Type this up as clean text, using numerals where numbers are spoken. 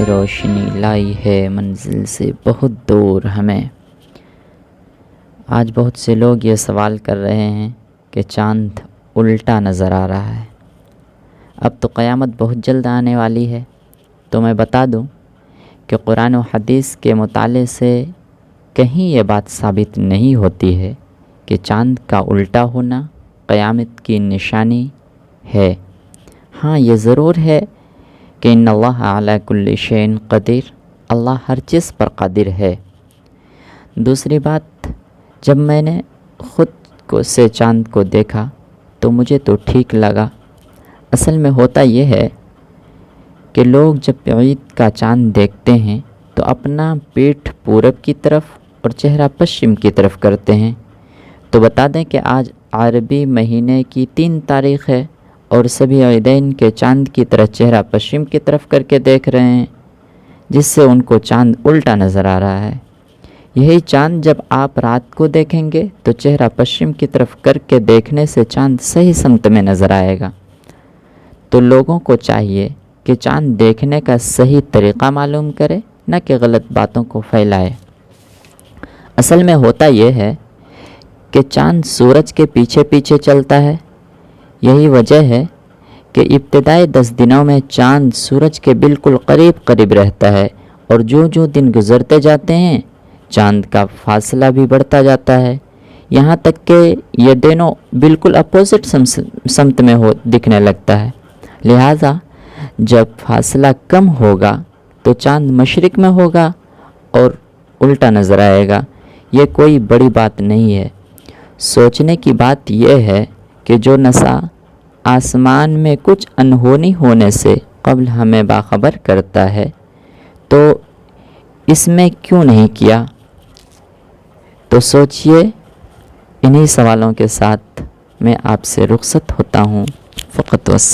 روشنی لائی ہے منزل سے بہت دور ہمیں۔ آج بہت سے لوگ یہ سوال کر رہے ہیں کہ چاند الٹا نظر آ رہا ہے۔ اب تو قیامت بہت جلد آنے والی ہے، تو میں بتا دوں کہ قرآن و حدیث کے مطالعے سے کہیں یہ بات ثابت نہیں ہوتی ہے کہ چاند کا الٹا ہونا قیامت کی نشانی ہے۔ ہاں، یہ ضرور ہے کہ ان اللہ علی کل شیء قدیر، اللہ ہر چیز پر قادر ہے۔ دوسری بات، جب میں نے خود سے چاند کو دیکھا تو مجھے تو ٹھیک لگا۔ اصل میں ہوتا یہ ہے کہ لوگ جب عید کا چاند دیکھتے ہیں تو اپنا پیٹھ پورب کی طرف اور چہرہ پشچم کی طرف کرتے ہیں۔ تو بتا دیں کہ آج عربی مہینے کی 3 تاریخ ہے اور سبھی عیدین کے چاند کی طرح چہرہ پشچم کی طرف کر کے دیکھ رہے ہیں، جس سے ان کو چاند الٹا نظر آ رہا ہے۔ یہی چاند جب آپ رات کو دیکھیں گے تو چہرہ پشچم کی طرف کر کے دیکھنے سے چاند صحیح سمت میں نظر آئے گا۔ تو لوگوں کو چاہیے کہ چاند دیکھنے کا صحیح طریقہ معلوم کرے، نہ کہ غلط باتوں کو پھیلائے۔ اصل میں ہوتا یہ ہے کہ چاند سورج کے پیچھے پیچھے چلتا ہے۔ یہی وجہ ہے کہ ابتدائی 10 دنوں میں چاند سورج کے بالکل قریب قریب رہتا ہے، اور جو دن گزرتے جاتے ہیں چاند کا فاصلہ بھی بڑھتا جاتا ہے، یہاں تک کہ یہ دونوں بالکل اپوزٹ سمت میں دکھنے لگتا ہے۔ لہٰذا جب فاصلہ کم ہوگا تو چاند مشرق میں ہوگا اور الٹا نظر آئے گا۔ یہ کوئی بڑی بات نہیں ہے۔ سوچنے کی بات یہ ہے کہ جو نسا آسمان میں کچھ انہونی ہونے سے قبل ہمیں باخبر کرتا ہے تو اس میں کیوں نہیں کیا؟ تو سوچئے۔ انہی سوالوں کے ساتھ میں آپ سے رخصت ہوتا ہوں۔ فقط والسلام۔